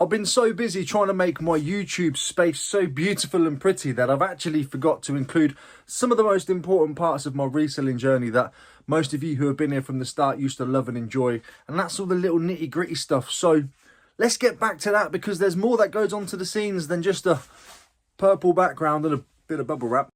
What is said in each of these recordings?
I've been so busy trying to make my YouTube space so beautiful and pretty that I've actually forgot to include some of the most important parts of my reselling journey that most of you who have been here from the start used to love and enjoy. And that's all the little nitty gritty stuff. So let's get back to that, because there's more that goes onto the scenes than just a purple background and a bit of bubble wrap.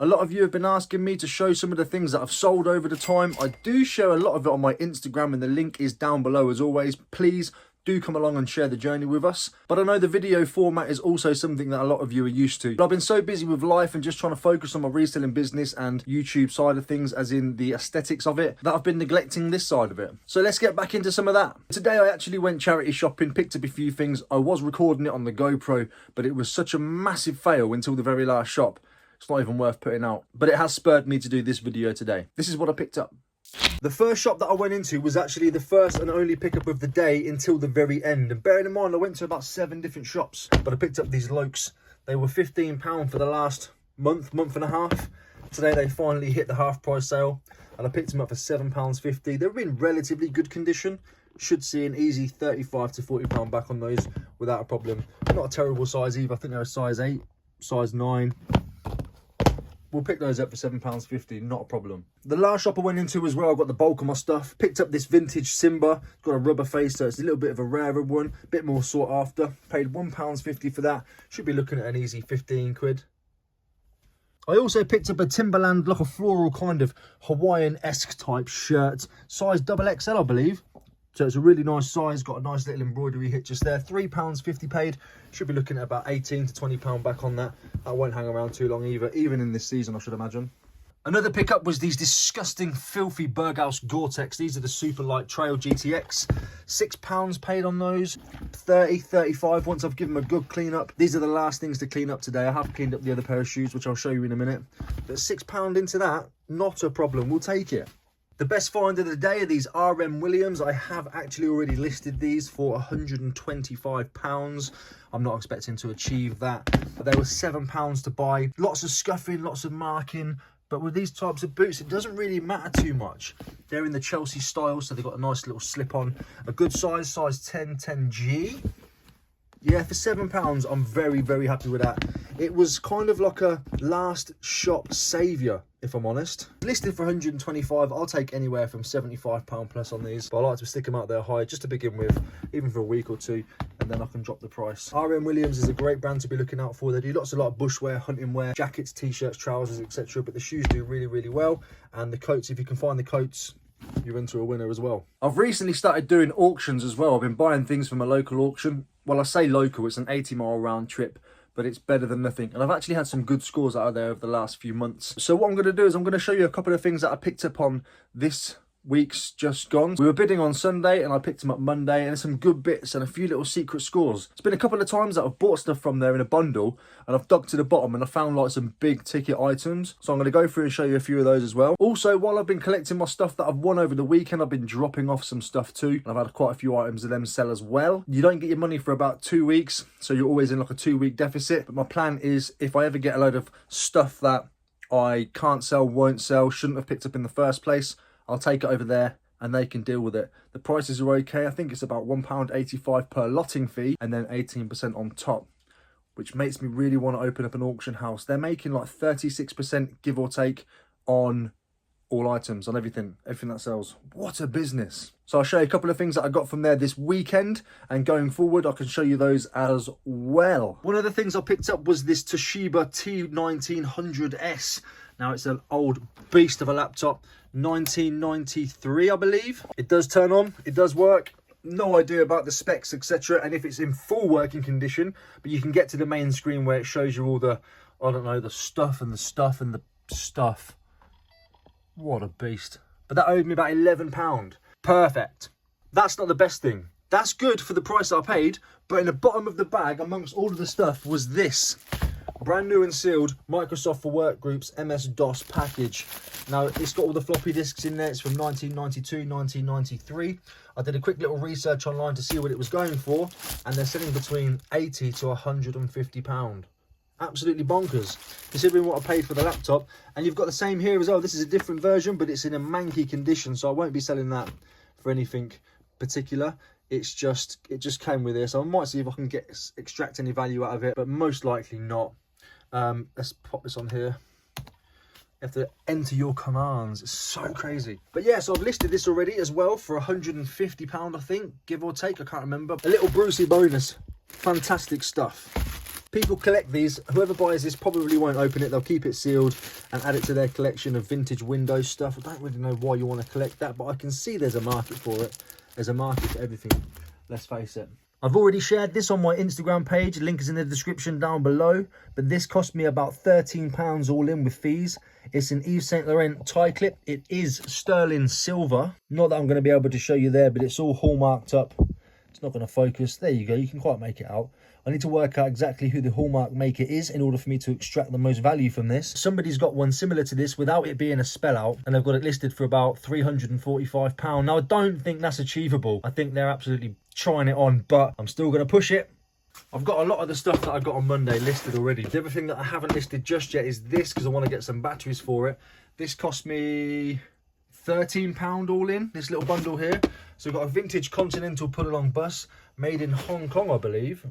A lot of you have been asking me to show some of the things that I've sold over the time. I do show a lot of it on my Instagram, and the link is down below as always. Please do come along and share the journey with us. But I know the video format is also something that a lot of you are used to. But I've been so busy with life and just trying to focus on my reselling business and YouTube side of things, as in the aesthetics of it, that I've been neglecting this side of it. So let's get back into some of that. Today I actually went charity shopping, picked up a few things. I was recording it on the GoPro, but it was such a massive fail until the very last shop. It's not even worth putting out. But it has spurred me to do this video today. This is what I picked up. The first shop that I went into was actually the first and only pickup of the day until the very end. And bearing in mind, I went to about 7 different shops, but I picked up these Lokes. They were £15 for the last month and a half. Today they finally hit the half price sale, and I picked them up for £7.50. They're in relatively good condition. Should see an easy £35 to £40 back on those without a problem. Not a terrible size either. I think they're a size 8, size 9. We'll pick those up for £7.50, not a problem. The last shop I went into as well, I got the bulk of my stuff. Picked up this vintage Simba. It's got a rubber face, so it's a little bit of a rarer one. A bit more sought after. Paid £1.50 for that. Should be looking at an easy 15 quid. I also picked up a Timberland, like a floral kind of Hawaiian-esque type shirt. Size XXL, I believe. So it's a really nice size, got a nice little embroidery hit just there. £3.50 paid. Should be looking at about £18 to £20 back on that. That won't hang around too long either, even in this season, I should imagine. Another pickup was these disgusting, filthy Berghaus Gore-Tex. These are the super light Trail GTX. £6 paid on those. 30, 35 once I've given them a good clean up. These are the last things to clean up today. I have cleaned up the other pair of shoes, which I'll show you in a minute. But £6 into that, not a problem. We'll take it. The best find of the day are these RM Williams. I have actually already listed these for £125. I'm not expecting to achieve that, but they were £7 to buy. Lots of scuffing, lots of marking, but with these types of boots, it doesn't really matter too much. They're in the Chelsea style, so they've got a nice little slip on. A good size 10, 10G. Yeah, for £7, I'm very, very happy with that. It was kind of like a last shop saviour, if I'm honest. Listed for £125, I'll take anywhere from £75 plus on these. But I like to stick them out there high just to begin with, even for a week or two, and then I can drop the price. RM Williams is a great brand to be looking out for. They do lots of like bushwear, hunting wear, jackets, t-shirts, trousers, etc. But the shoes do really, really well. And the coats, if you can find the coats, you're into a winner as well. I've recently started doing auctions as well. I've been buying things from a local auction. Well, I say local, it's an 80-mile round trip, but it's better than nothing. And I've actually had some good scores out of there over the last few months. So what I'm going to do is I'm going to show you a couple of things that I picked up on this week's just gone. We were bidding on Sunday and I picked them up Monday, and some good bits and a few little secret scores. It's been a couple of times that I've bought stuff from there in a bundle and I've dug to the bottom and I found like some big ticket items. So I'm going to go through and show you a few of those as well. Also, while I've been collecting my stuff that I've won over the weekend, I've been dropping off some stuff too. And I've had quite a few items of them sell as well. You don't get your money for about 2 weeks, so you're always in like a 2-week deficit. But my plan is, if I ever get a load of stuff that I can't sell, won't sell, shouldn't have picked up in the first place, I'll take it over there and they can deal with it. The prices are okay. I think it's about £1.85 per lotting fee and then 18% on top, which makes me really want to open up an auction house. They're making like 36% give or take on all items, on everything that sells. What a business. So I'll show you a couple of things that I got from there this weekend, and going forward I can show you those as well. One of the things I picked up was this Toshiba T1900S. Now, it's an old beast of a laptop, 1993, I believe. It does turn on, it does work. No idea about the specs, etc. and if it's in full working condition, but you can get to the main screen where it shows you all the, I don't know, the stuff and the stuff and the stuff. What a beast. But that owed me about £11. Perfect. That's not the best thing. That's good for the price I paid, but in the bottom of the bag, amongst all of the stuff, was this. Brand new and sealed Microsoft for Workgroups MS-DOS package. Now, it's got all the floppy disks in there. It's from 1992, 1993. I did a quick little research online to see what it was going for, and they're selling between £80 to £150. Absolutely bonkers, considering what I paid for the laptop. And you've got the same here as well. This is a different version, but it's in a manky condition, so I won't be selling that for anything particular. it just came with this. I might see if I can extract any value out of it, but most likely not. Let's pop this on here. You have to enter your commands. It's so crazy. But yeah, so I've listed this already as well for £150, I think, give or take. I can't remember. A little Brucey bonus. Fantastic stuff. People collect these. Whoever buys this probably won't open it. They'll keep it sealed and add it to their collection of vintage Windows stuff. I don't really know why you want to collect that, but I can see there's a market for it. There's a market for everything, let's face it. I've already shared this on my Instagram page. Link is in the description down below. But this cost me about £13 all in with fees. It's an Yves Saint Laurent tie clip. It is sterling silver. Not that I'm going to be able to show you there, but it's all hallmarked up. It's not going to focus. There you go. You can quite make it out. I need to work out exactly who the hallmark maker is in order for me to extract the most value from this. Somebody's got one similar to this without it being a spell out, and they've got it listed for about £345. Now, I don't think that's achievable. I think they're absolutely trying it on, but I'm still going to push it. I've got a lot of the stuff that I got on Monday listed already. The other thing that I haven't listed just yet is this, because I want to get some batteries for it. This cost me £13 all in, this little bundle here. So we've got a vintage Continental pull-along bus made in Hong Kong, I believe.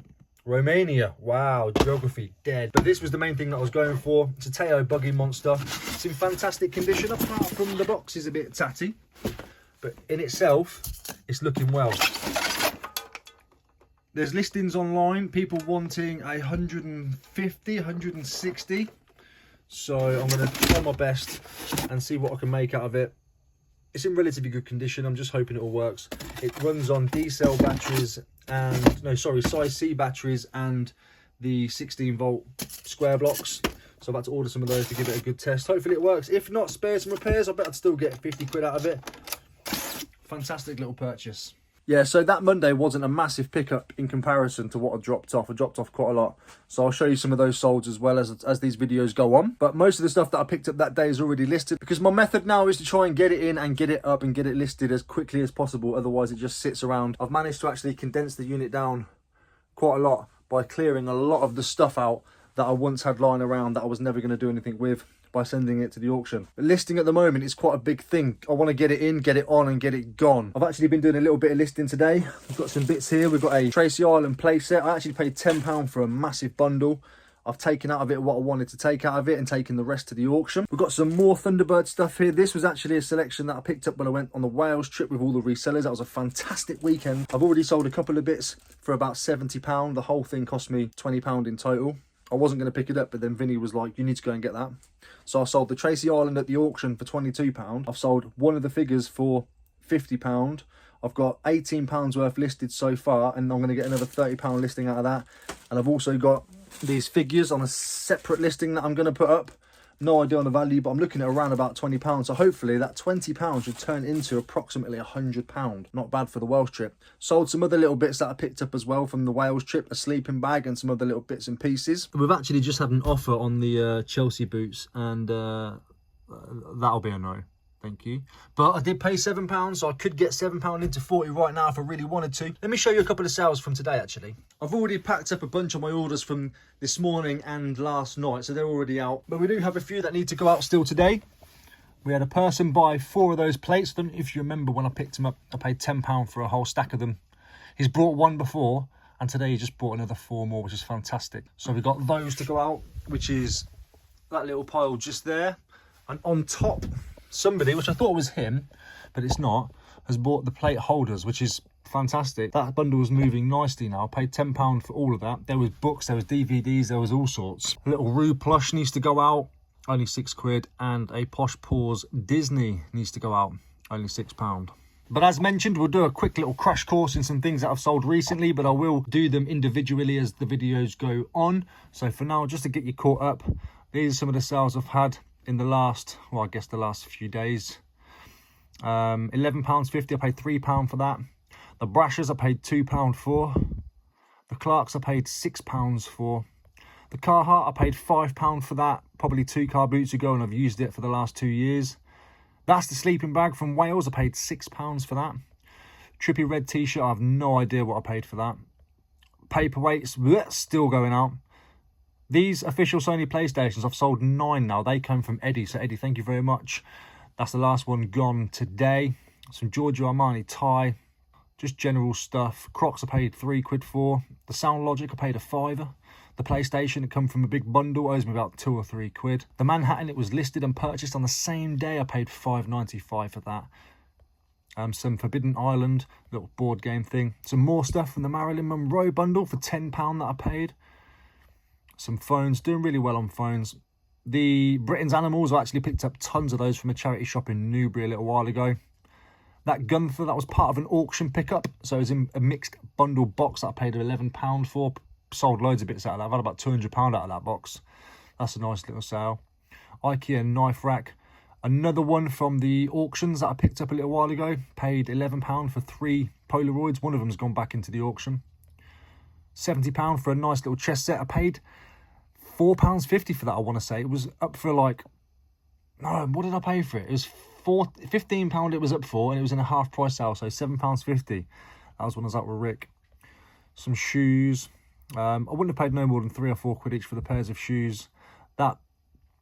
Romania. Wow, geography dead. But this was the main thing that I was going for. It's a Teo buggy monster. It's in fantastic condition, apart from the box is a bit tatty. But in itself, it's looking well. There's listings online, people wanting 150, 160. So I'm going to try my best and see what I can make out of it. It's in relatively good condition. I'm just hoping it all works. It runs on D-cell batteries and, no, sorry, size C batteries and the 16 volt square blocks. So I've had to order some of those to give it a good test. Hopefully it works. If not, spares and repairs, I bet I'd still get 50 quid out of it. Fantastic little purchase. Yeah, so that Monday wasn't a massive pickup in comparison to what I dropped off. I dropped off quite a lot. So I'll show you some of those solds as well as these videos go on. But most of the stuff that I picked up that day is already listed, because my method now is to try and get it in and get it up and get it listed as quickly as possible. Otherwise, it just sits around. I've managed to actually condense the unit down quite a lot by clearing a lot of the stuff out that I once had lying around that I was never going to do anything with, by sending it to the auction. The listing at the moment is quite a big thing. I want to get it in, get it on and get it gone. I've actually been doing a little bit of listing today. We've got some bits here. We've got a Tracy Island playset. I actually paid £10 for a massive bundle. I've taken out of it what I wanted to take out of it and taken the rest to the auction. We've got some more Thunderbird stuff here. This was actually a selection that I picked up when I went on the Wales trip with all the resellers. That was a fantastic weekend. I've already sold a couple of bits for about £70. The whole thing cost me £20 in total. I wasn't going to pick it up, but then Vinny was like, you need to go and get that. So I sold the Tracy Island at the auction for £22. I've sold one of the figures for £50. I've got £18 worth listed so far, and I'm going to get another £30 listing out of that. And I've also got these figures on a separate listing that I'm going to put up. No idea on the value, but I'm looking at around about £20. So hopefully that £20 should turn into approximately £100. Not bad for the Wales trip. Sold some other little bits that I picked up as well from the Wales trip, a sleeping bag and some other little bits and pieces. We've actually just had an offer on the Chelsea boots, and that'll be a no. Thank you. But I did pay £7, so I could get £7 into 40 right now if I really wanted to. Let me show you a couple of sales from today, actually. I've already packed up a bunch of my orders from this morning and last night, so they're already out. But we do have a few that need to go out still today. We had a person buy 4 of those plates. I don't know if you remember when I picked them up, I paid £10 for a whole stack of them. He's brought one before, and today he just bought another 4 more, which is fantastic. So we've got those to go out, which is that little pile just there. And on top, somebody, which I thought was him, but it's not, has bought the plate holders, which is fantastic. That bundle is moving nicely now. I paid £10 for all of that. There was books, there was DVDs, there was all sorts. A little Rue plush needs to go out, only 6 quid, and a Posh Paws Disney needs to go out, only £6. But as mentioned, we'll do a quick little crash course in some things that I've sold recently, but I will do them individually as the videos go on. So for now, just to get you caught up, these are some of the sales I've had in the last, well, I guess the last few days. £11.50, I paid £3 for that. The brushes I paid £2 for. The Clarks I paid £6 for. The Carhartt I paid £5 for that, probably 2 car boots ago, and I've used it for the last 2 years. That's the sleeping bag from Wales, I paid £6 for that. Trippy red t-shirt, I have no idea what I paid for that. Paperweights, bleh, still going out. These official Sony PlayStations, I've sold 9 now. They come from Eddie. So Eddie, thank you very much. That's the last one gone today. Some Giorgio Armani tie. just general stuff. Crocs I paid £3 for. The Sound Logic I paid a £5. The PlayStation, it come from a big bundle, owes me about £2 or £3. The Manhattan, it was listed and purchased on the same day. I paid £5.95 for that. Some Forbidden Island, little board game thing. Some more stuff from the Marilyn Monroe bundle for £10 that I paid. Some phones, doing really well on phones. The Britain's Animals, I actually picked up tons of those from a charity shop in Newbury a little while ago. That Gunther, that was part of an auction pickup. So it was in a mixed bundle box that I paid £11 for. Sold loads of bits out of that. I've had about £200 out of that box. That's a nice little sale. IKEA knife rack. Another one from the auctions that I picked up a little while ago. Paid £11 for 3 Polaroids. One of them's gone back into the auction. £70 for a nice little chess set. I paid £4.50 for that, I want to say. It was up for like... No, what did I pay for it? It was £15 it was up for, and it was in a half price sale, so £7.50. That was when I was out with Rick. Some shoes. I wouldn't have paid no more than £3 or £4 each for the pairs of shoes. That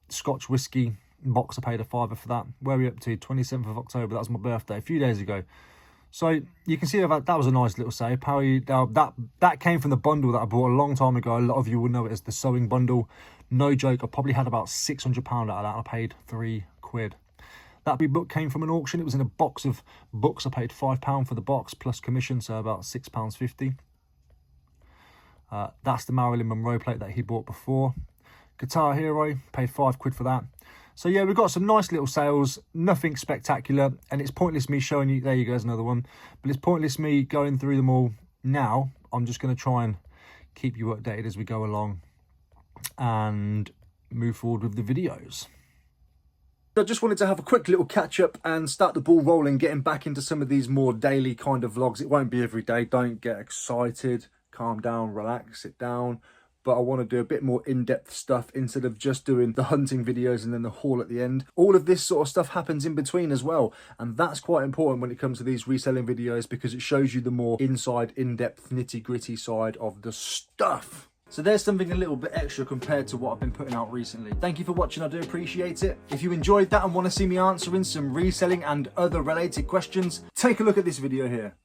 Scotch whiskey box, I paid a £5 for that. Where are we up to? 27th of October. That was my birthday a few days ago. So you can see that was a nice little save. That came from the bundle that I bought a long time ago. A lot of you will know it as the sewing bundle. No joke, I probably had about £600 out of that. I paid £3. That big book came from an auction. It was in a box of books. I paid £5 for the box plus commission, so about £6.50. That's the Marilyn Monroe plate that he bought before. Guitar Hero, paid £5 for that. So yeah, we've got some nice little sales, nothing spectacular, and it's pointless me showing you, there you go, there's another one, but it's pointless me going through them all now. I'm just going to try and keep you updated as we go along and move forward with the videos. I just wanted to have a quick little catch up and start the ball rolling, getting back into some of these more daily kind of vlogs. It won't be every day, don't get excited, calm down, relax, sit down. But I want to do a bit more in-depth stuff instead of just doing the hunting videos and then the haul at the end. All of this sort of stuff happens in between as well. And that's quite important when it comes to these reselling videos, because it shows you the more inside, in-depth, nitty-gritty side of the stuff. So there's something a little bit extra compared to what I've been putting out recently. Thank you for watching, I do appreciate it. If you enjoyed that and want to see me answering some reselling and other related questions, take a look at this video here.